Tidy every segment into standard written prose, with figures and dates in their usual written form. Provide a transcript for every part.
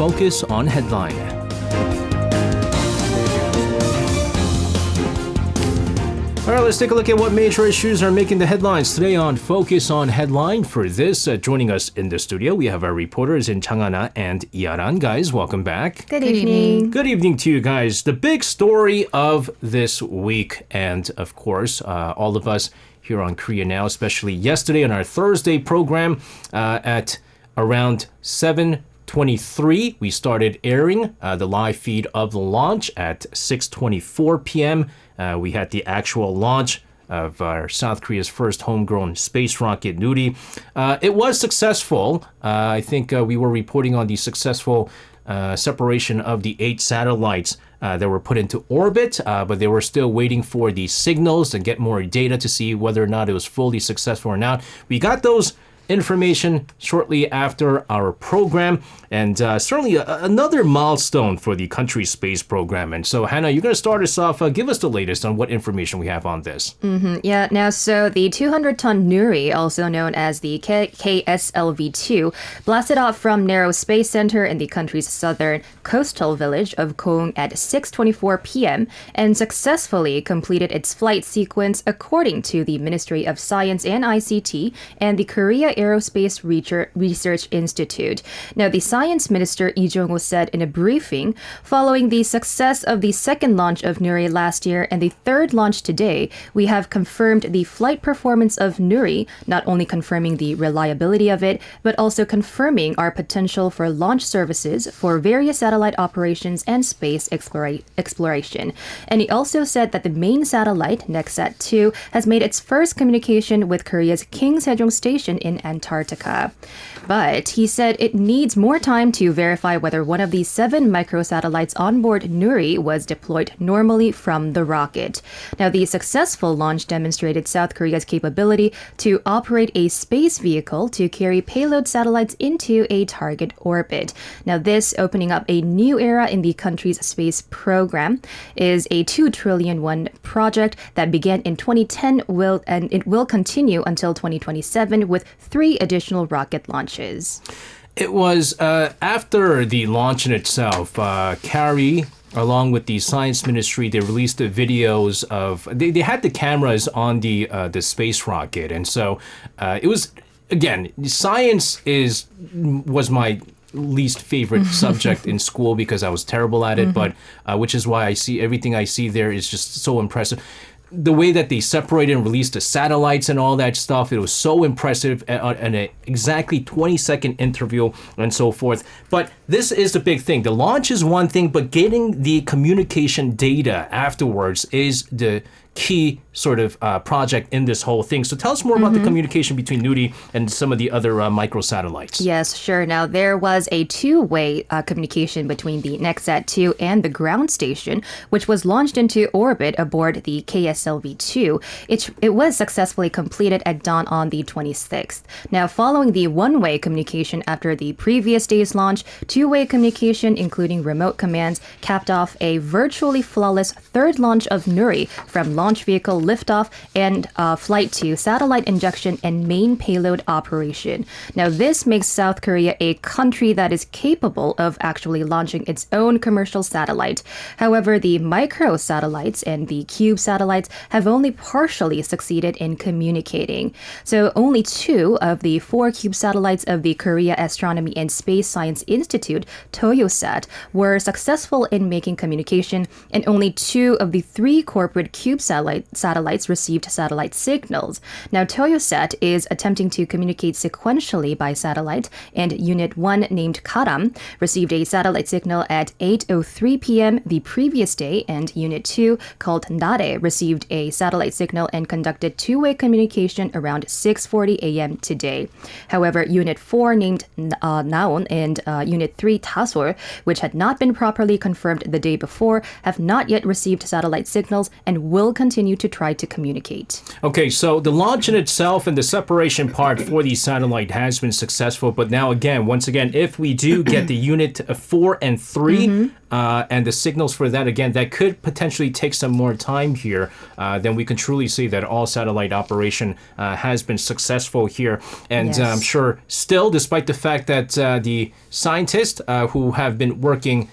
Focus on Headline. All right, let's take a look at what major issues are making the headlines today on Focus on Headline. For this, joining us in the studio, we have our reporters in Changana and Arirang. Guys, welcome back. Good evening. Good evening to you guys. The big story of this week, and of course, all of us here on Korea Now, especially yesterday on our Thursday program at around 7:23, we started airing the live feed of the launch at 6:24 p.m. We had the actual launch of our South Korea's first homegrown space rocket, Nuri. It was successful. I think we were reporting on the successful separation of the 8 satellites that were put into orbit, but they were still waiting for the signals to get more data to see whether or not it was fully successful or not. We got those information shortly after our program, and certainly another milestone for the country's space program. And so, Hannah, you're going to start us off. Give us the latest on what information we have on this. Yeah, now, so the 200-ton Nuri, also known as the KSLV-2, blasted off from Naro Space Center in the country's southern coastal village of Gong at 6:24 p.m. and successfully completed its flight sequence according to the Ministry of Science and ICT and the Korea Aerospace Research Institute. Now, the Science Minister Lee Jong-ho said in a briefing, following the success of the second launch of Nuri last year and the third launch today, we have confirmed the flight performance of Nuri, not only confirming the reliability of it, but also confirming our potential for launch services for various satellite operations and space exploration. And he also said that the main satellite, NextSat-2, has made its first communication with Korea's King Sejong Station in Antarctica. But he said it needs more time to verify whether one of the 7 microsatellites on board Nuri was deployed normally from the rocket. Now, the successful launch demonstrated South Korea's capability to operate a space vehicle to carry payload satellites into a target orbit. Now, this opening up a new era in the country's space program is a 2 trillion won project that began in 2010 and it will continue until 2027 with 3 additional rocket launches. It was after the launch in itself, Carrie, along with the Science Ministry, they released the videos of, they had the cameras on the space rocket. And so it was, again, science was my least favorite subject in school because I was terrible at it, but which is why I see everything I see there is just so impressive. The way that they separated and released the satellites and all that stuff, it was so impressive, and an exactly 20-second interview and so forth. But this is the big thing. The launch is one thing, but getting the communication data afterwards is the key sort of project in this whole thing. So tell us more about the communication between Nuri and some of the other microsatellites. Yes, sure. Now, there was a 2-way communication between the NextSat-2 and the ground station, which was launched into orbit aboard the KSLV-2. It was successfully completed at dawn on the 26th. Now, following the 1-way communication after the previous day's launch, 2-way communication, including remote commands, capped off a virtually flawless third launch of Nuri from launch vehicle liftoff and flight to satellite injection and main payload operation. Now, this makes South Korea a country that is capable of actually launching its own commercial satellite. However, the micro satellites and the cube satellites have only partially succeeded in communicating. So only 2 of the 4 cube satellites of the Korea Astronomy and Space Science Institute, Toyosat, were successful in making communication, and only 2 of the 3 corporate cube satellites received satellite signals. Now, Toyosat is attempting to communicate sequentially by satellite, and Unit 1, named Karam, received a satellite signal at 8:03 p.m. the previous day, and Unit 2, called Nare, received a satellite signal and conducted 2-way communication around 6:40 a.m. today. However, Unit 4, named Naon, and Unit 3, Tasor, which had not been properly confirmed the day before, have not yet received satellite signals and will continue to try to communicate. Okay, so the launch in itself and the separation part for the satellite has been successful, but now again, once again, if we do get the Unit 4 and 3 and the signals for that, again, that could potentially take some more time here, then we can truly see that all satellite operation has been successful here. And Yes. I'm sure still, despite the fact that the scientists who have been working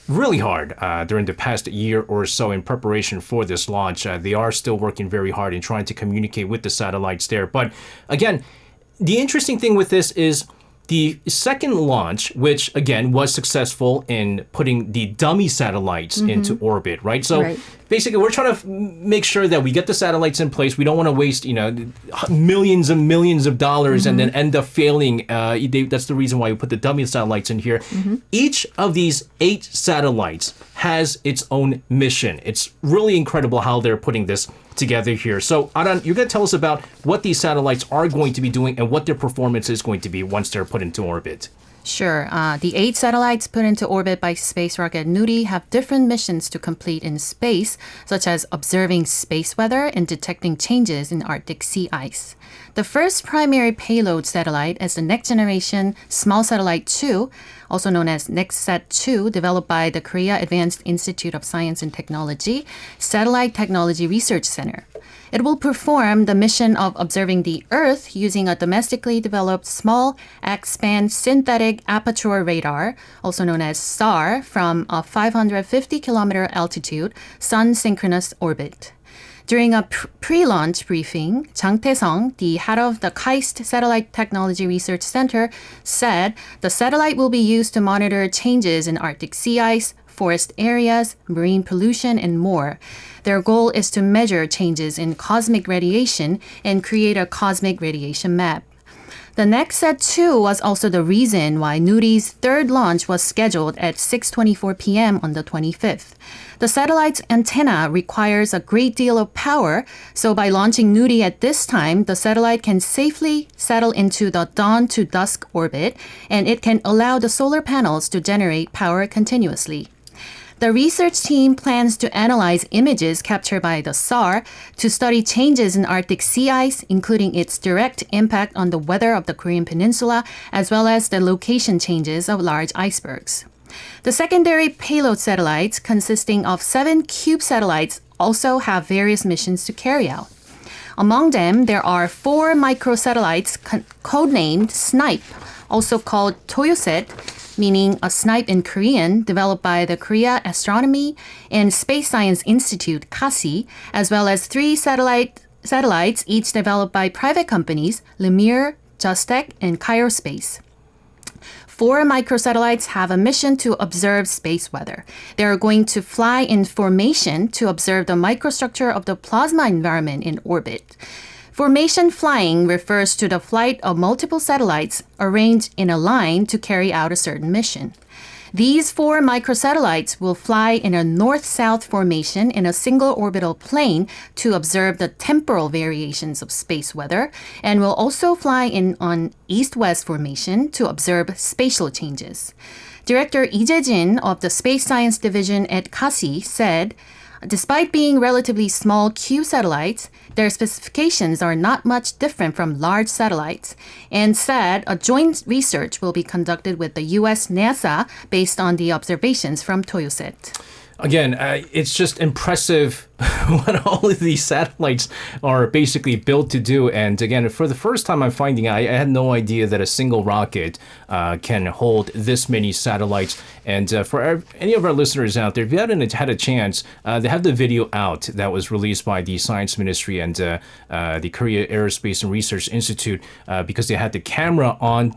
really hard during the past year or so in preparation for this launch, they are still working very hard in trying to communicate with the satellites there. But again, the interesting thing with this is the second launch, which again was successful in putting the dummy satellites into orbit, right? So Right. basically, we're trying to make sure that we get the satellites in place. We don't want to waste, millions and millions of dollars and then end up failing. That's the reason why we put the dummy satellites in here. Each of these 8 satellites has its own mission. It's really incredible how they're putting this together here. So, Aran, you're going to tell us about what these satellites are going to be doing and what their performance is going to be once they're put into orbit. Sure. The 8 satellites put into orbit by space rocket Nuri have different missions to complete in space, such as observing space weather and detecting changes in Arctic sea ice. The first primary payload satellite is the next generation Small Satellite 2, also known as NextSat-2, developed by the Korea Advanced Institute of Science and Technology, Satellite Technology Research Center. It will perform the mission of observing the Earth using a domestically developed small X-band synthetic aperture radar, also known as SAR, from a 550-kilometer altitude sun-synchronous orbit. During a pre-launch briefing, Jang Tae-sung, the head of the KAIST Satellite Technology Research Center, said the satellite will be used to monitor changes in Arctic sea ice, forest areas, marine pollution, and more. Their goal is to measure changes in cosmic radiation and create a cosmic radiation map. The NextSat-2 was also the reason why Nuri's third launch was scheduled at 6:24 p.m. on the 25th. The satellite's antenna requires a great deal of power, so by launching Nuri at this time, the satellite can safely settle into the dawn to dusk orbit, and it can allow the solar panels to generate power continuously. The research team plans to analyze images captured by the SAR to study changes in Arctic sea ice, including its direct impact on the weather of the Korean peninsula, as well as the location changes of large icebergs. The secondary payload satellites, consisting of 7 cube satellites, also have various missions to carry out. Among them, there are 4 microsatellites codenamed SNIPE, also called Toyoset, meaning a snipe in Korean, developed by the Korea Astronomy and Space Science Institute, KASI, as well as 3 satellites, each developed by private companies, Lemire, Justech, and Aerospace. 4 microsatellites have a mission to observe space weather. They are going to fly in formation to observe the microstructure of the plasma environment in orbit. Formation flying refers to the flight of multiple satellites arranged in a line to carry out a certain mission. These 4 microsatellites will fly in a north-south formation in a single orbital plane to observe the temporal variations of space weather, and will also fly in on east-west formation to observe spatial changes. Director Lee Jae-jin of the Space Science Division at KASI said, despite being relatively small cube satellites, their specifications are not much different from large satellites, and said a joint research will be conducted with the U.S. NASA based on the observations from Toyoset. Again, it's just impressive what all of these satellites are basically built to do. And again, for the first time, I'm finding out, I had no idea that a single rocket can hold this many satellites. And for any of our listeners out there, if you haven't had a chance, they have the video out that was released by the Science Ministry and the Korea Aerospace and Research Institute because they had the camera on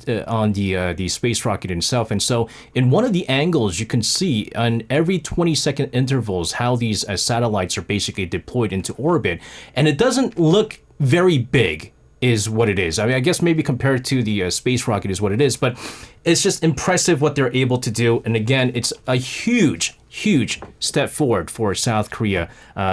the space rocket itself. And so in one of the angles, you can see on every 20-second intervals how these satellites are basically deployed into orbit. And it doesn't look very big is what it is. I mean, I guess maybe compared to the space rocket is what it is, but it's just impressive what they're able to do. And again, it's a huge step forward for South Korea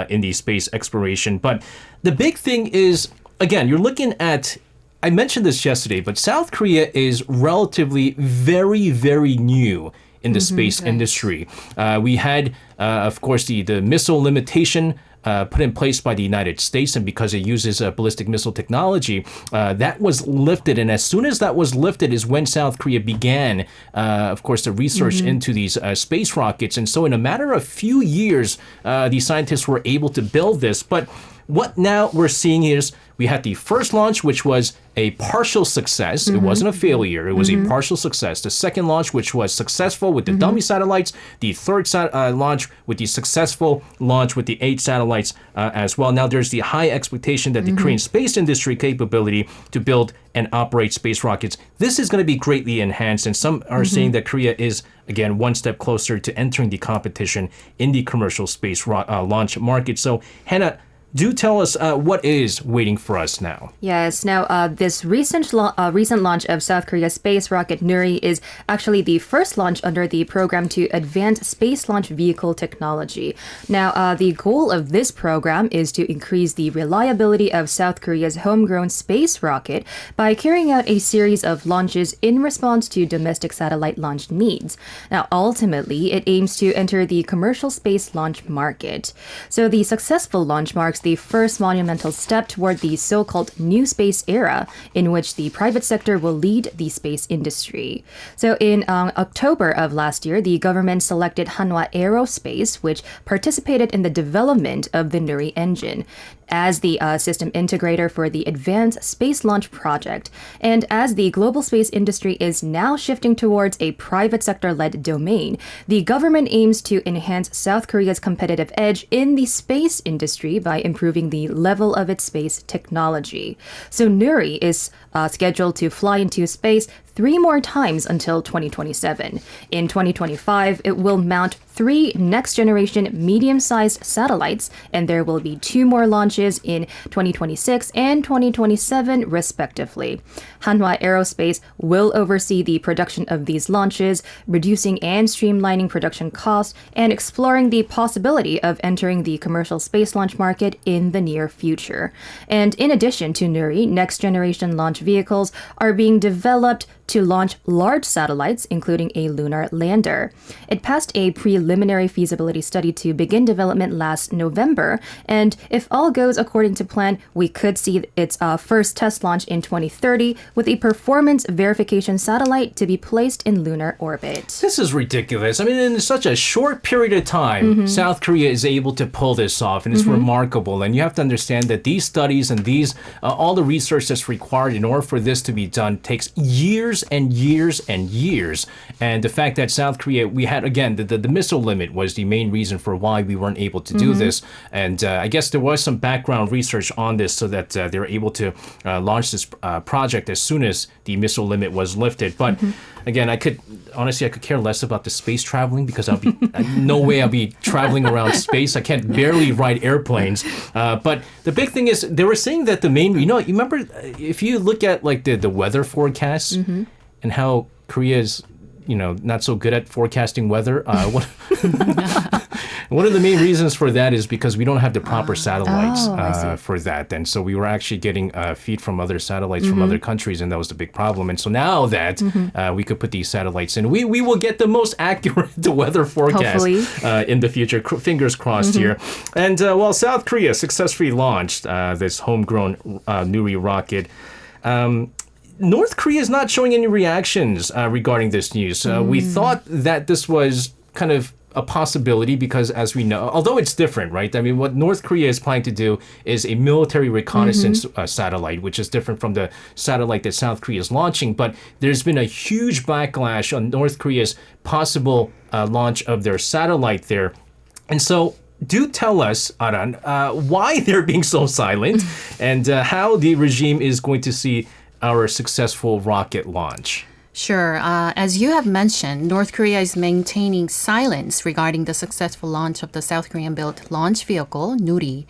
in the space exploration. But the big thing is, again, you're looking at, I mentioned this yesterday, but South Korea is relatively very new in the space industry. We had, of course, the missile limitation put in place by the United States, and because it uses ballistic missile technology, that was lifted. And as soon as that was lifted is when South Korea began, of course, the research into these space rockets. And so in a matter of few years, the scientists were able to build this. But what now we're seeing is we had the first launch, which was a partial success. It wasn't a failure. It was a partial success. The second launch, which was successful with the dummy satellites. The third launch with the successful launch with the 8 satellites as well. Now there's the high expectation that the Korean space industry capability to build and operate space rockets, this is going to be greatly enhanced. And some are saying that Korea is, again, one step closer to entering the competition in the commercial space launch market. So, Hannah, do tell us what is waiting for us now. Yes. Now, this recent launch of South Korea's space rocket Nuri is actually the first launch under the program to advance space launch vehicle technology. Now, the goal of this program is to increase the reliability of South Korea's homegrown space rocket by carrying out a series of launches in response to domestic satellite launch needs. Now, ultimately, it aims to enter the commercial space launch market. So the successful launch marks the first monumental step toward the so-called new space era, in which the private sector will lead the space industry. So in October of last year, the government selected Hyundai Aerospace, which participated in the development of the Nuri engine, as the system integrator for the Advanced Space Launch Project. And as the global space industry is now shifting towards a private sector-led domain, the government aims to enhance South Korea's competitive edge in the space industry by improving the level of its space technology. So Nuri is scheduled to fly into space 3 more times until 2027. In 2025, it will mount 3 next-generation medium-sized satellites, and there will be 2 more launches in 2026 and 2027, respectively. Hyundai Aerospace will oversee the production of these launches, reducing and streamlining production costs, and exploring the possibility of entering the commercial space launch market in the near future. And in addition to Nuri, next-generation launch vehicles are being developed to launch large satellites, including a lunar lander. It passed a preliminary feasibility study to begin development last November, and if all goes according to plan, we could see its first test launch in 2030 with a performance verification satellite to be placed in lunar orbit. This is ridiculous. I mean, in such a short period of time, South Korea is able to pull this off, and it's remarkable. And you have to understand that these studies and these all the research that's required in order for this to be done takes years and years and years. And the fact that South Korea, we had, again, the missile limit was the main reason for why we weren't able to do this. And I guess there was some background research on this so that they were able to launch this project as soon as the missile limit was lifted. But again, I could care less about the space traveling, because no way I'll be traveling around space. I can't barely ride airplanes. But the big thing is, they were saying that the main, you remember, if you look at like the weather forecasts and how Korea is, not so good at forecasting weather. One of the main reasons for that is because we don't have the proper satellites for that. And so we were actually getting feed from other satellites from other countries, and that was the big problem. And so now that we could put these satellites in, we will get the most accurate weather forecast in the future. Fingers crossed here. And while South Korea successfully launched this homegrown Nuri rocket, North Korea is not showing any reactions regarding this news. We thought that this was kind of a possibility because, as we know, although it's different, right? I mean, what North Korea is planning to do is a military reconnaissance satellite, which is different from the satellite that South Korea is launching. But there's been a huge backlash on North Korea's possible launch of their satellite there. And so, do tell us, Aran, why they're being so silent and how the regime is going to see our successful rocket launch. Sure. As you have mentioned, North Korea is maintaining silence regarding the successful launch of the South Korean-built launch vehicle, Nuri.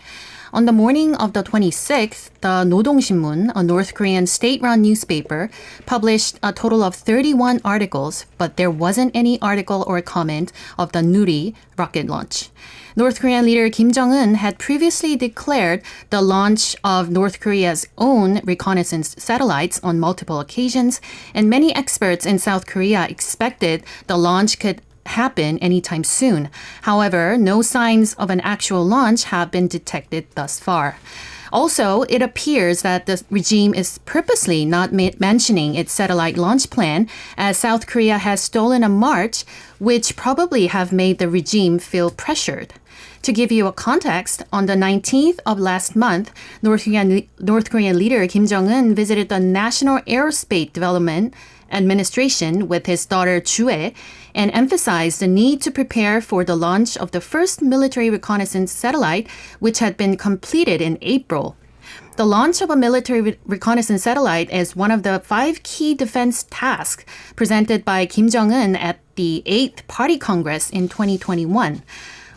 On the morning of the 26th, the 노동신문, a North Korean state-run newspaper, published a total of 31 articles, but there wasn't any article or comment of the Nuri rocket launch. North Korean leader Kim Jong-un had previously declared the launch of North Korea's own reconnaissance satellites on multiple occasions, and many experts in South Korea expected the launch could happen anytime soon. However, no signs of an actual launch have been detected thus far. Also, it appears that the regime is purposely not mentioning its satellite launch plan, as South Korea has stolen a march, which probably have made the regime feel pressured. To give you a context, on the 19th of last month, North Korean leader Kim Jong-un visited the National Aerospace Development Administration with his daughter Chue and emphasized the need to prepare for the launch of the first military reconnaissance satellite, which had been completed in April. The launch of a military reconnaissance satellite is one of the 5 key defense tasks presented by Kim Jong-un at the 8th Party Congress in 2021.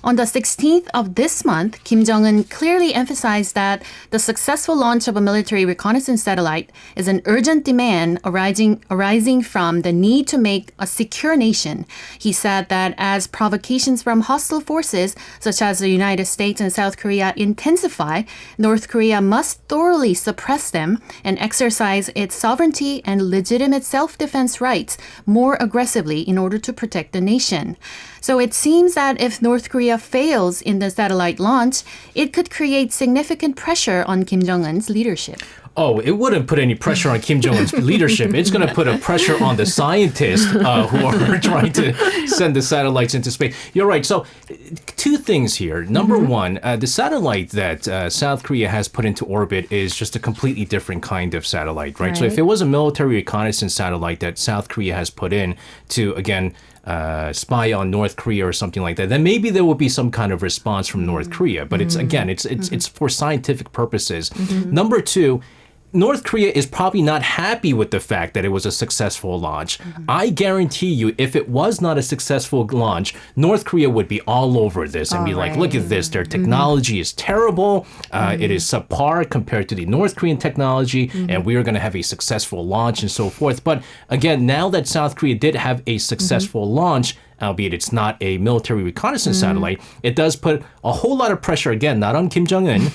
On the 16th of this month, Kim Jong-un clearly emphasized that the successful launch of a military reconnaissance satellite is an urgent demand arising from the need to make a secure nation. He said that as provocations from hostile forces, such as the United States and South Korea, intensify, North Korea must thoroughly suppress them and exercise its sovereignty and legitimate self-defense rights more aggressively in order to protect the nation. So it seems that if North Korea fails in the satellite launch, it could create significant pressure on Kim Jong-un's leadership. Oh, it wouldn't put any pressure on Kim Jong-un's leadership. It's going to put a pressure on the scientists who are trying to send the satellites into space. You're right. So 2 things here. Number one, the satellite that South Korea has put into orbit is just a completely different kind of satellite, right? So if it was a military reconnaissance satellite that South Korea has put in to, again, spy on North Korea or something like that, then maybe there would be some kind of response from North Korea. But it's for scientific purposes. Number 2, North Korea is probably not happy with the fact that it was a successful launch. I guarantee you, if it was not a successful launch, North Korea would be all over this and be like, look at this, their technology is terrible. It is subpar compared to the North Korean technology, and we are going to have a successful launch and so forth. But again, now that South Korea did have a successful launch, albeit it's not a military reconnaissance satellite, it does put a whole lot of pressure, again, not on Kim Jong-un.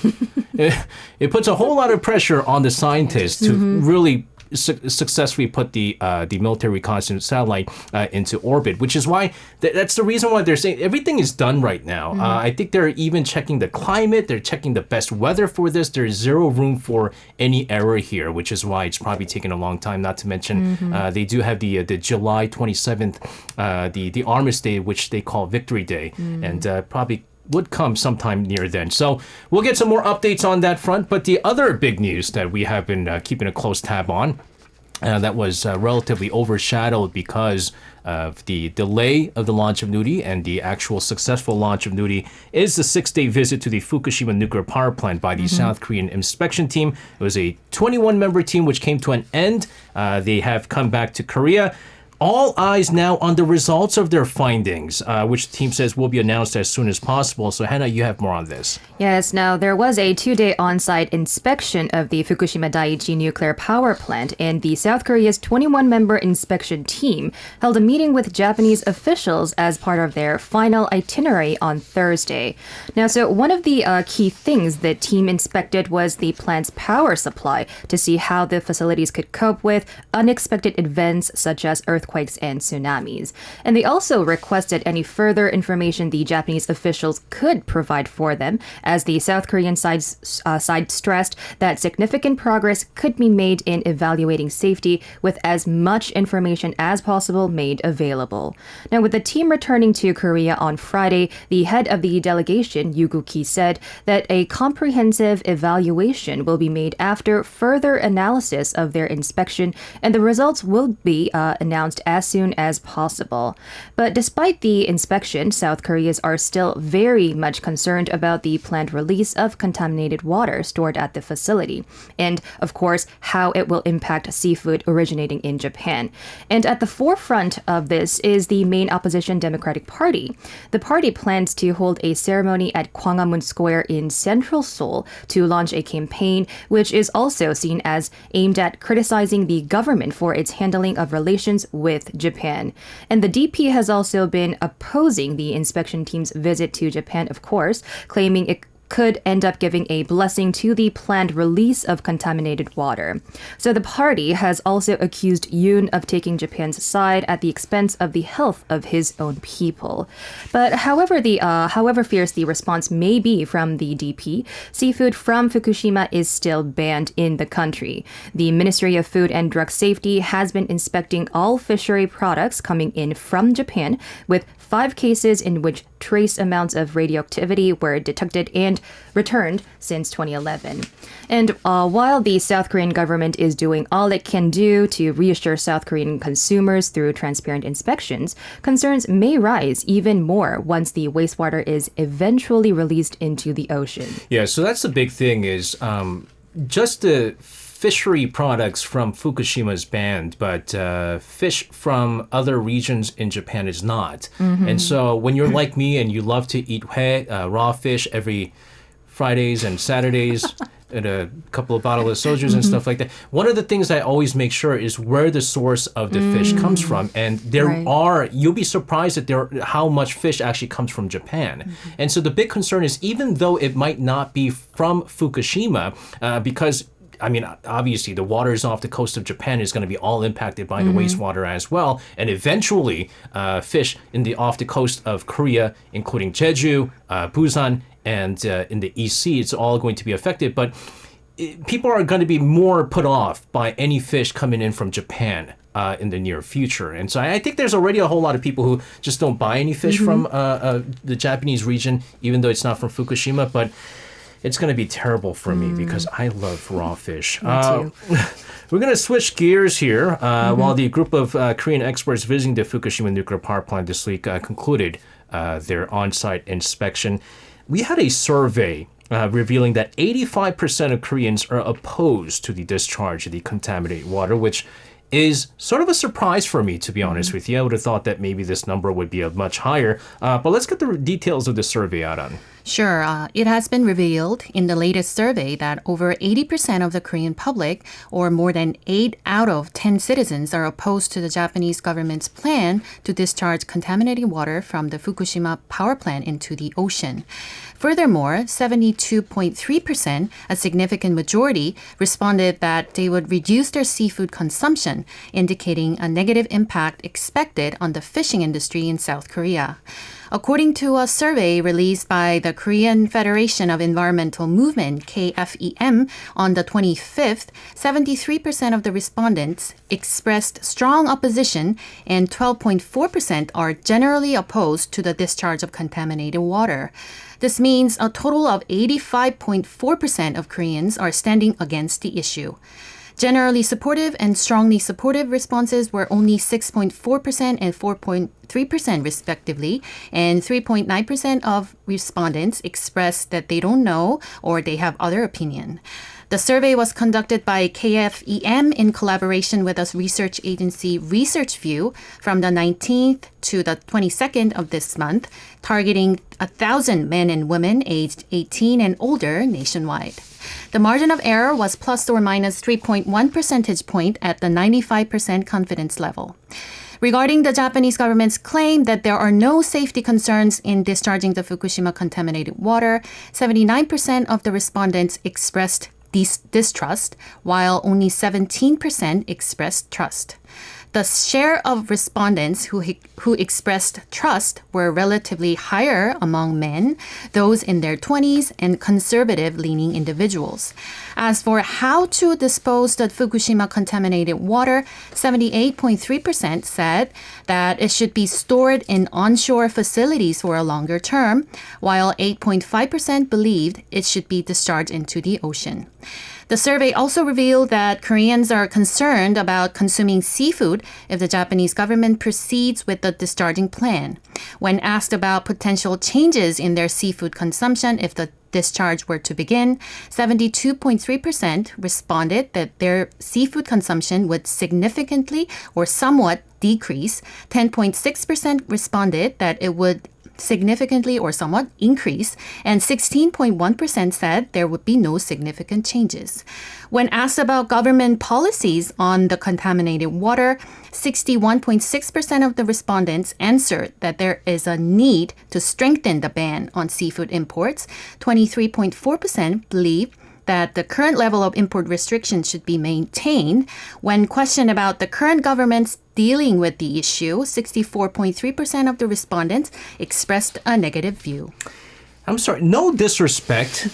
It puts a whole lot of pressure on the scientists to really successfully put the military reconnaissance satellite into orbit, which is why that's the reason why they're saying everything is done right now. I think they're even checking the climate. They're checking the best weather for this. There's zero room for any error here, which is why it's probably taken a long time. Not to mention they do have the July 27th, the Armistice Day, which they call Victory Day, and probably would come sometime near then. So we'll get some more updates on that front. But the other big news that we have been keeping a close tab on, that was relatively overshadowed because of the delay of the launch of Nuri and the actual successful launch of Nuri, is the 6-day visit to the Fukushima nuclear power plant by the South Korean inspection team. It was a 21-member team which came to an end. They have come back to Korea. All eyes now on the results of their findings, which the team says will be announced as soon as possible. So, Hannah, you have more on this. Yes, now there was a 2-day on-site inspection of the Fukushima Daiichi nuclear power plant, and the South Korea's 21-member inspection team held a meeting with Japanese officials as part of their final itinerary on Thursday. Now, so one of the key things the team inspected was the plant's power supply to see how the facilities could cope with unexpected events such as earthquakes and tsunamis. And they also requested any further information the Japanese officials could provide for them, as the South Korean side stressed that significant progress could be made in evaluating safety with as much information as possible made available. Now, with the team returning to Korea on Friday, the head of the delegation, Yoo Gu-ki, said that a comprehensive evaluation will be made after further analysis of their inspection, and the results will be announced as soon as possible. But despite the inspection, South Koreans are still very much concerned about the planned release of contaminated water stored at the facility, and of course, how it will impact seafood originating in Japan. And at the forefront of this is the main opposition Democratic Party. The party plans to hold a ceremony at Gwanghwamun Square in central Seoul to launch a campaign which is also seen as aimed at criticizing the government for its handling of relations with Japan. And the DP has also been opposing the inspection team's visit to Japan, of course, claiming it could end up giving a blessing to the planned release of contaminated water. So the party has also accused Yoon of taking Japan's side at the expense of the health of his own people. But however fierce the response may be from the DP, seafood from Fukushima is still banned in the country. The Ministry of Food and Drug Safety has been inspecting all fishery products coming in from Japan, with 5 cases in which trace amounts of radioactivity were detected and returned since 2011. And while the South Korean government is doing all it can do to reassure South Korean consumers through transparent inspections, concerns may rise even more once the wastewater is eventually released into the ocean. Yeah, so that's the big thing is just the fishery products from Fukushima is banned, but fish from other regions in Japan is not. And so when you're like me and you love to eat hue, raw fish every Fridays and Saturdays, and a couple of bottles of sojus and stuff like that. One of the things I always make sure is where the source of the fish comes from. And you'll be surprised at how much fish actually comes from Japan. And so the big concern is, even though it might not be from Fukushima, because I mean, obviously, the waters off the coast of Japan is going to be all impacted by the wastewater as well. And eventually, fish off the coast of Korea, including Jeju, Busan, and in the East Sea, it's all going to be affected. But people are going to be more put off by any fish coming in from Japan in the near future. And so I think there's already a whole lot of people who just don't buy any fish from the Japanese region, even though it's not from Fukushima. But it's going to be terrible for me because I love raw fish. Me too. We're going to switch gears here. While the group of Korean experts visiting the Fukushima nuclear power plant this week concluded their on-site inspection, we had a survey revealing that 85% of Koreans are opposed to the discharge of the contaminated water, which is sort of a surprise for me, to be honest with you. I would have thought that maybe this number would be much higher. But let's get the details of the survey out on. Sure. It has been revealed in the latest survey that over 80% of the Korean public, or more than 8 out of 10 citizens, are opposed to the Japanese government's plan to discharge contaminated water from the Fukushima power plant into the ocean. Furthermore, 72.3%, a significant majority, responded that they would reduce their seafood consumption, indicating a negative impact expected on the fishing industry in South Korea. According to a survey released by the Korean Federation of Environmental Movement, KFEM, on the 25th, 73% of the respondents expressed strong opposition and 12.4% are generally opposed to the discharge of contaminated water. This means a total of 85.4% of Koreans are standing against the issue. Generally supportive and strongly supportive responses were only 6.4% and 4.3% respectively, and 3.9% of respondents expressed that they don't know or they have other opinion. The survey was conducted by KFEM in collaboration with a research agency, ResearchView, from the 19th to the 22nd of this month, targeting 1,000 men and women aged 18 and older nationwide. The margin of error was plus or minus 3.1 percentage point at the 95% confidence level. Regarding the Japanese government's claim that there are no safety concerns in discharging the Fukushima contaminated water, 79% of the respondents expressed distrust, while only 17% expressed trust. The share of respondents who expressed trust were relatively higher among men, those in their 20s, and conservative-leaning individuals. As for how to dispose of Fukushima contaminated water, 78.3% said that it should be stored in onshore facilities for a longer term, while 8.5% believed it should be discharged into the ocean. The survey also revealed that Koreans are concerned about consuming seafood if the Japanese government proceeds with the discharging plan. When asked about potential changes in their seafood consumption if the discharge were to begin, 72.3% responded that their seafood consumption would significantly or somewhat decrease. 10.6% responded that it would significantly or somewhat increase, and 16.1% said there would be no significant changes. When asked about government policies on the contaminated water, 61.6% of the respondents answered that there is a need to strengthen the ban on seafood imports. 23.4% believe that the current level of import restrictions should be maintained. When questioned about the current government's dealing with the issue, 64.3% of the respondents expressed a negative view. I'm sorry, no disrespect,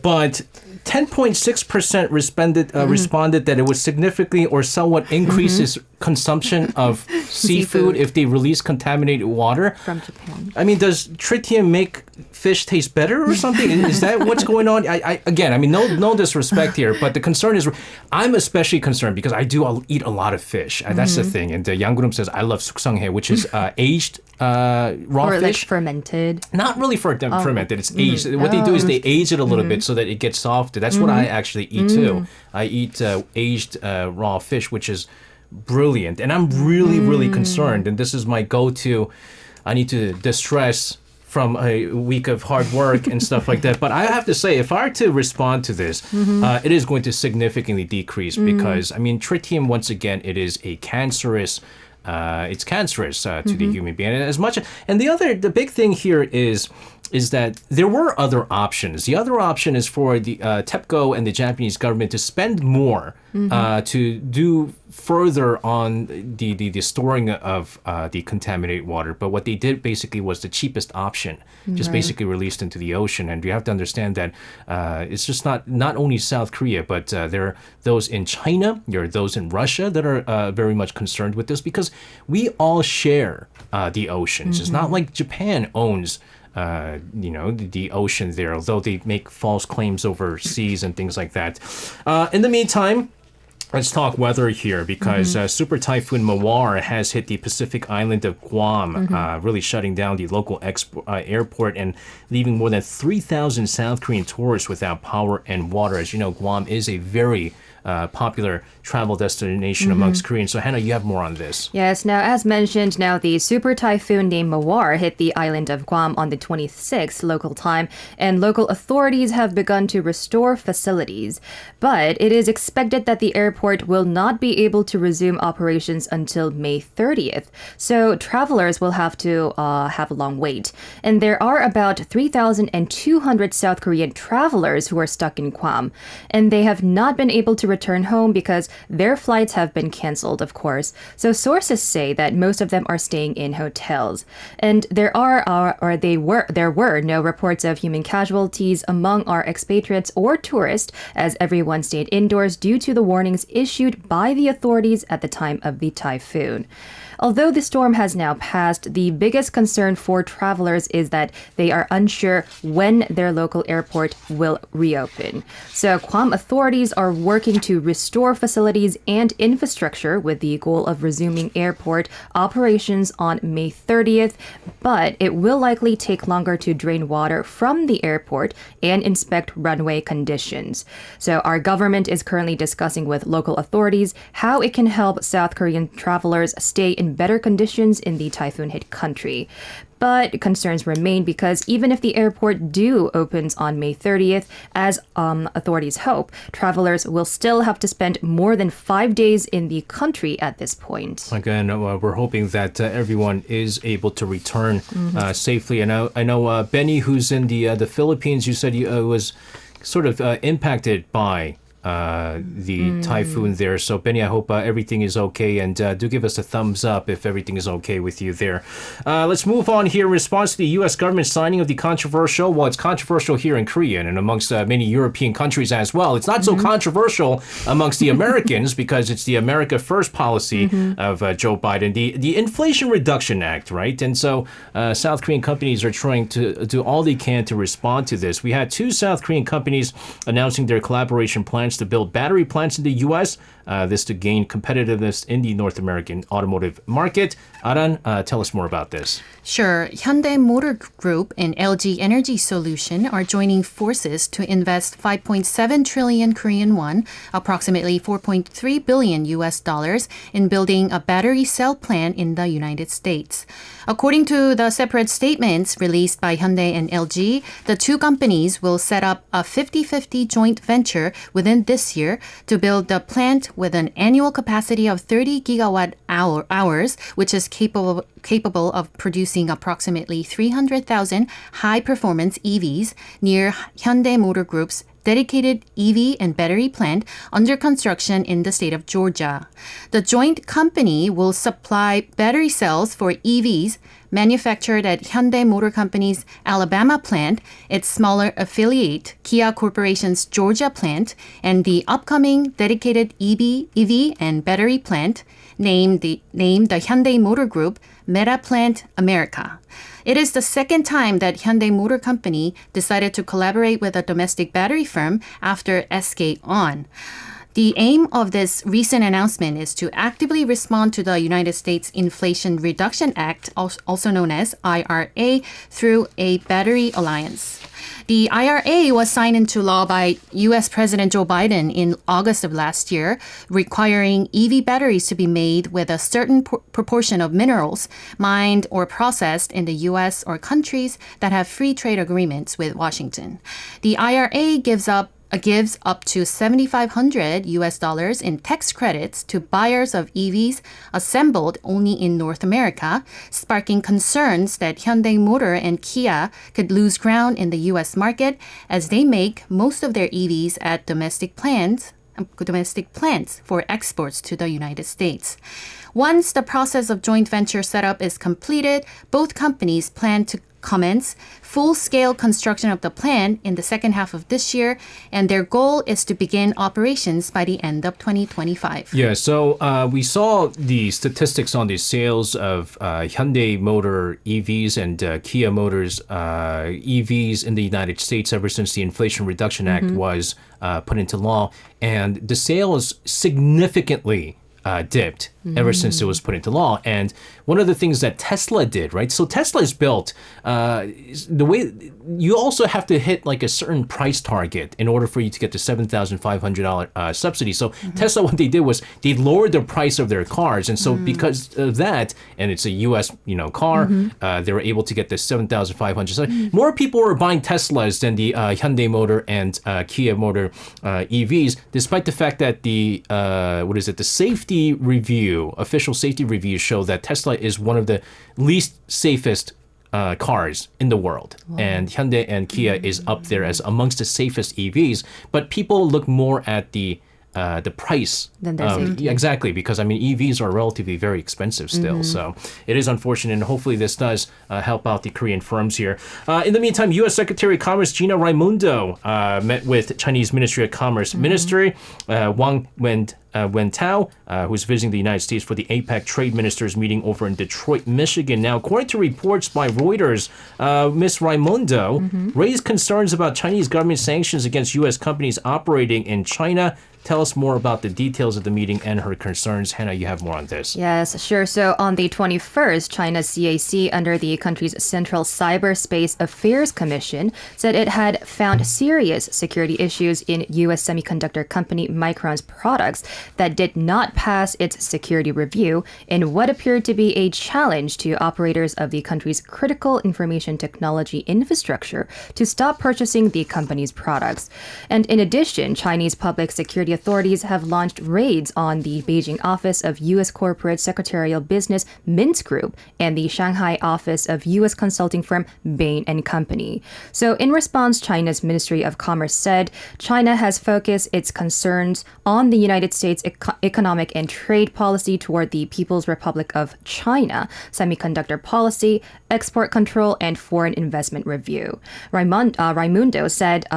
but 10.6% responded that it would significantly or somewhat increase its consumption of seafood if they release contaminated water. From Japan. I mean, does tritium make fish taste better or something? Is that what's going on? Again, no disrespect here, but the concern is, I'm especially concerned because I'll eat a lot of fish. That's the thing. And Yang says, I love suksanghae, which is aged raw or fish. like fermented. Not really fermented. It's aged. What they do is they age it a little bit so that it gets softer. That's what I actually eat too. I eat aged raw fish, which is brilliant. And I'm really, really concerned. And this is my go-to. I need to distress from a week of hard work and stuff like that. But I have to say, if I were to respond to this, it is going to significantly decrease because, I mean, tritium, once again, it is a cancerous it's cancerous to the human being. And the big thing here is that there were other options. The other option is for the TEPCO and the Japanese government to spend more to do further on the storing of the contaminated water. But what they did basically was the cheapest option, just basically released into the ocean. And you have to understand that it's just not only South Korea, but there are those in China, there are those in Russia that are very much concerned with this because we all share the oceans. It's not like Japan owns the ocean there, although they make false claims overseas and things like that. In the meantime, let's talk weather here because Super Typhoon Mawar has hit the Pacific island of Guam, really shutting down the local airport and leaving more than 3,000 South Korean tourists without power and water. As you know, Guam is a very popular travel destination amongst Koreans. So Hannah, you have more on this. Yes, now as mentioned, the super typhoon named Mawar hit the island of Guam on the 26th local time, and local authorities have begun to restore facilities. But it is expected that the airport will not be able to resume operations until May 30th. So travelers will have to have a long wait. And there are about 3,200 South Korean travelers who are stuck in Guam, and they have not been able to return home because their flights have been canceled, of course. So sources say that most of them are staying in hotels. And there were no reports of human casualties among our expatriates or tourists, as everyone stayed indoors due to the warnings issued by the authorities at the time of the typhoon. Although the storm has now passed, the biggest concern for travelers is that they are unsure when their local airport will reopen. So Guam authorities are working to restore facilities and infrastructure with the goal of resuming airport operations on May 30th, but it will likely take longer to drain water from the airport and inspect runway conditions. So our government is currently discussing with local authorities how it can help South Korean travelers stay in better conditions in the typhoon-hit country. But concerns remain because even if the airport opens on May 30th, as authorities hope, travelers will still have to spend more than 5 days in the country at this point. Again, we're hoping that everyone is able to return safely. And I know Benny, who's in the Philippines, you said you was sort of impacted by the typhoon there. So Benny, I hope everything is okay, and do give us a thumbs up if everything is okay with you there. Let's move on here. In response to the U.S. government signing of the controversial, well, it's controversial here in Korea and amongst many European countries as well. It's not so controversial amongst the Americans because it's the America First policy of Joe Biden, the Inflation Reduction Act, right? And so South Korean companies are trying to do all they can to respond to this. We had two South Korean companies announcing their collaboration plans plans to build battery plants in the U.S., this to gain competitiveness in the North American automotive market. Aran, tell us more about this. Sure. Hyundai Motor Group and LG Energy Solution are joining forces to invest 5.7 trillion Korean won, approximately 4.3 billion US dollars, in building a battery cell plant in the United States. According to the separate statements released by Hyundai and LG, the two companies will set up a 50-50 joint venture within this year to build the plant with an annual capacity of 30 gigawatt hours, which is capable of producing approximately 300,000 high-performance EVs near Hyundai Motor Group's dedicated EV and battery plant under construction in the state of Georgia. The joint company will supply battery cells for EVs manufactured at Hyundai Motor Company's Alabama plant, its smaller affiliate, Kia Corporation's Georgia plant, and the upcoming dedicated EV and battery plant named the Hyundai Motor Group Meta Plant America. It is the second time that Hyundai Motor Company decided to collaborate with a domestic battery firm after SK On. The aim of this recent announcement is to actively respond to the United States Inflation Reduction Act, also known as IRA, through a battery alliance. The IRA was signed into law by U.S. President Joe Biden in August of last year, requiring EV batteries to be made with a certain proportion of minerals mined or processed in the U.S. or countries that have free trade agreements with Washington. The IRA gives up to $7,500 US dollars in tax credits to buyers of EVs assembled only in North America, sparking concerns that Hyundai Motor and Kia could lose ground in the US market as they make most of their EVs at domestic plants for exports to the United States. Once the process of joint venture setup is completed, both companies plan to commence full-scale construction of the plant in the second half of this year, and their goal is to begin operations by the end of 2025. Yeah, so we saw the statistics on the sales of Hyundai Motor EVs and Kia Motors EVs in the United States ever since the Inflation Reduction Act was put into law, and the sales significantly dipped ever since it was put into law. And one of the things that Tesla did, right? So Tesla is built the way you also have to hit like a certain price target in order for you to get the $7,500 subsidy. So Tesla, what they did was they lowered the price of their cars, and so because of that, and it's a U.S. car, they were able to get the $7,500. So more people were buying Teslas than the Hyundai Motor and Kia Motor EVs, despite the fact that the safety review, official safety reviews show that Tesla is one of the least safest cars in the world. Wow. And Hyundai and Kia is up there as amongst the safest EVs. But people look more at the price. Than their safety. Exactly, because EVs are relatively very expensive still. So it is unfortunate, and hopefully this does help out the Korean firms here. In the meantime, U.S. Secretary of Commerce Gina Raimondo met with Chinese Ministry of Commerce Minister Wang Wentao, who's visiting the United States for the APEC Trade Ministers meeting over in Detroit, Michigan. Now, according to reports by Reuters, Ms. Raimondo raised concerns about Chinese government sanctions against U.S. companies operating in China. Tell us more about the details of the meeting and her concerns. Hannah, you have more on this. Yes, sure. So on the 21st, China's CAC, under the country's Central Cyberspace Affairs Commission, said it had found serious security issues in U.S. semiconductor company Micron's products that did not pass its security review in what appeared to be a challenge to operators of the country's critical information technology infrastructure to stop purchasing the company's products. And in addition, Chinese public security authorities have launched raids on the Beijing office of U.S. corporate secretarial business Mintz Group and the Shanghai office of U.S. consulting firm Bain & Company. So in response, China's Ministry of Commerce said China has focused its concerns on the United States States' economic and trade policy toward the People's Republic of China, semiconductor policy, export control, and foreign investment review. Raimundo said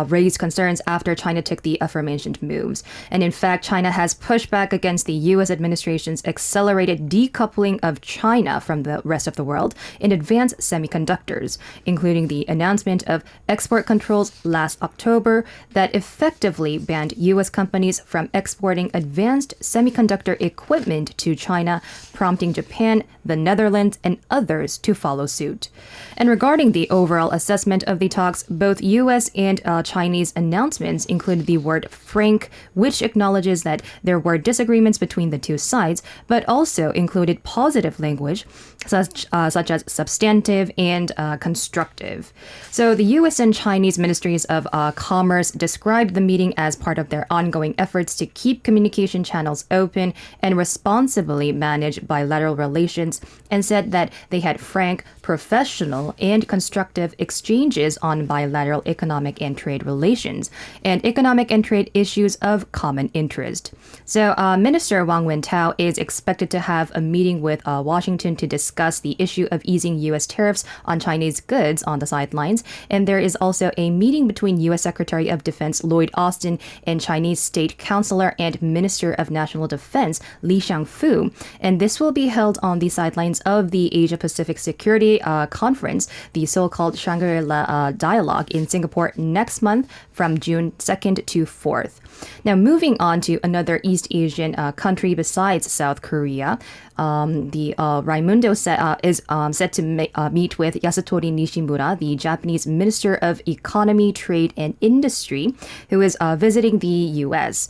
raised concerns after China took the aforementioned moves. And in fact, China has pushed back against the U.S. administration's accelerated decoupling of China from the rest of the world in advanced semiconductors, including the announcement of export controls last October that effectively banned U.S. companies from exporting advanced semiconductor equipment to China, prompting Japan, the Netherlands, and others to follow suit. And regarding the overall assessment of the talks, both U.S. and Chinese announcements included the word frank, which acknowledges that there were disagreements between the two sides, but also included positive language such as substantive and constructive. So the U.S. and Chinese ministries of commerce described the meeting as part of their ongoing efforts to keep communication channels open and responsibly manage bilateral relations, and said that they had frank, professional, and constructive exchanges on bilateral economic and trade relations and economic and trade issues of common interest. So Minister Wang Wentao is expected to have a meeting with Washington to discuss the issue of easing U.S. tariffs on Chinese goods on the sidelines. And there is also a meeting between U.S. Secretary of Defense Lloyd Austin and Chinese State Councilor and Minister of National Defense Li Xiangfu. And this will be held on the sidelines of the Asia-Pacific Security Conference, the so-called Shangri-La Dialogue in Singapore next month from June 2nd to 4th. Now, moving on to another East Asian country besides South Korea, Raimundo is set to meet with Yasutori Nishimura, the Japanese Minister of Economy, Trade, and Industry, who is visiting the U.S.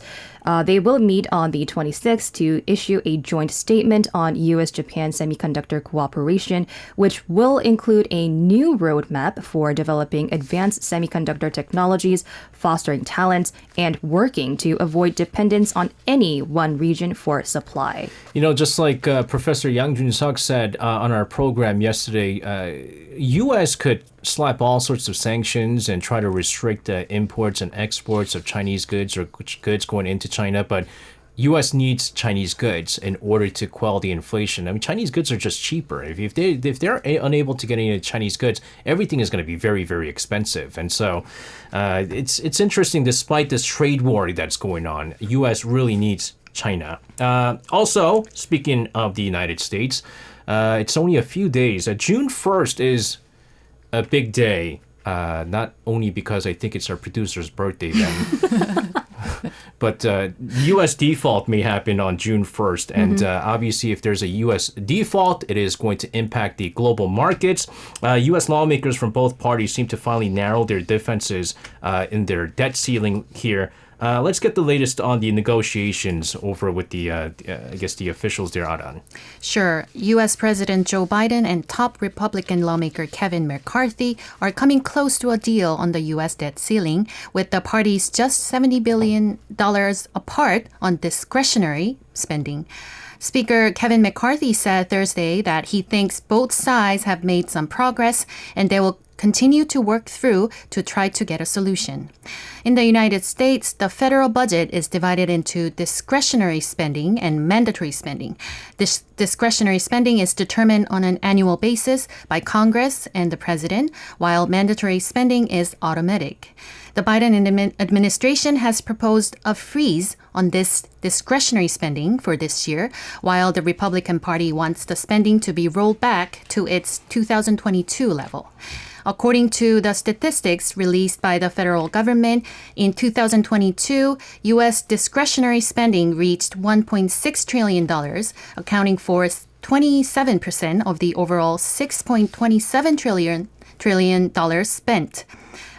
They will meet on the 26th to issue a joint statement on U.S.-Japan semiconductor cooperation, which will include a new roadmap for developing advanced semiconductor technologies, fostering talents, and working to avoid dependence on any one region for supply. You know, just like Professor Yang Jun-suk said on our program yesterday, U.S. could slap all sorts of sanctions and try to restrict imports and exports of Chinese goods or goods going into China, but U.S. needs Chinese goods in order to quell the inflation. I mean, Chinese goods are just cheaper. If they're unable to get any Chinese goods, everything is going to be very, very expensive. And so it's interesting, despite this trade war that's going on, U.S. really needs China. Also, speaking of the United States, it's only a few days. June 1st is a big day, not only because I think it's our producer's birthday then, but U.S. default may happen on June 1st. And obviously, if there's a U.S. default, it is going to impact the global markets. U.S. lawmakers from both parties seem to finally narrow their differences in their debt ceiling here. Let's get the latest on the negotiations over with the, I guess, the officials there, Arirang. Sure. U.S. President Joe Biden and top Republican lawmaker Kevin McCarthy are coming close to a deal on the U.S. debt ceiling, with the parties just $70 billion apart on discretionary spending. Speaker Kevin McCarthy said Thursday that he thinks both sides have made some progress and they will continue to work through to try to get a solution. In the United States, the federal budget is divided into discretionary spending and mandatory spending. This discretionary spending is determined on an annual basis by Congress and the president, while mandatory spending is automatic. The Biden administration has proposed a freeze on this discretionary spending for this year, while the Republican Party wants the spending to be rolled back to its 2022 level. According to the statistics released by the federal government, in 2022, U.S. discretionary spending reached $1.6 trillion, accounting for 27% of the overall $6.27 trillion spent.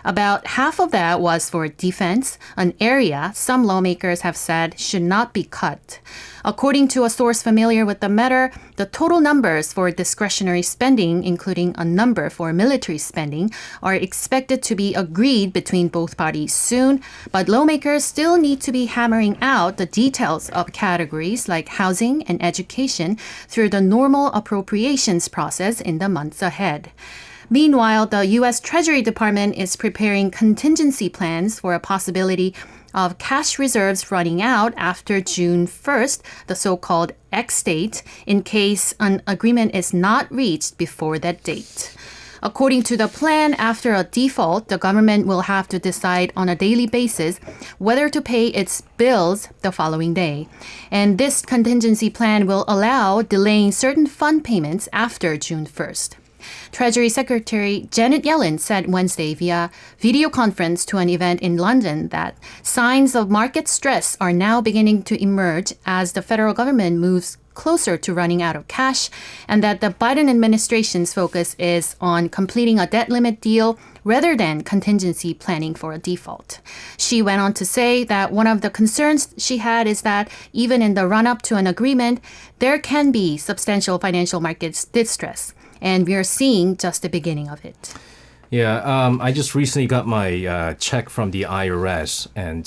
About half of that was for defense, an area some lawmakers have said should not be cut. According to a source familiar with the matter, the total numbers for discretionary spending, including a number for military spending, are expected to be agreed between both parties soon, but lawmakers still need to be hammering out the details of categories like housing and education through the normal appropriations process in the months ahead. Meanwhile, the U.S. Treasury Department is preparing contingency plans for a possibility of cash reserves running out after June 1st, the so-called X date, in case an agreement is not reached before that date. According to the plan, after a default, the government will have to decide on a daily basis whether to pay its bills the following day. And this contingency plan will allow delaying certain fund payments after June 1st. Treasury Secretary Janet Yellen said Wednesday via video conference to an event in London that signs of market stress are now beginning to emerge as the federal government moves closer to running out of cash, and that the Biden administration's focus is on completing a debt limit deal rather than contingency planning for a default. She went on to say that one of the concerns she had is that even in the run-up to an agreement, there can be substantial financial markets distress, and we are seeing just the beginning of it. Yeah, I just recently got my check from the IRS, and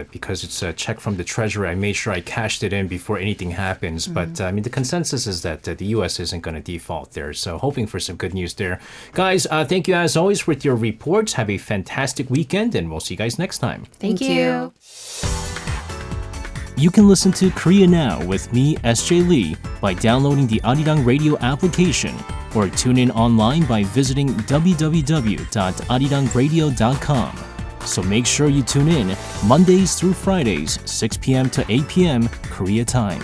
because it's a check from the Treasury, I made sure I cashed it in before anything happens. But I mean, the consensus is that the U.S. isn't going to default there, so hoping for some good news there. Guys, thank you as always with your reports. Have a fantastic weekend, and we'll see you guys next time. Thank you. You can listen to Korea Now with me, SJ Lee, by downloading the Arirang radio application, or tune in online by visiting www.arirangradio.com. So make sure you tune in Mondays through Fridays, 6 p.m. to 8 p.m. Korea time.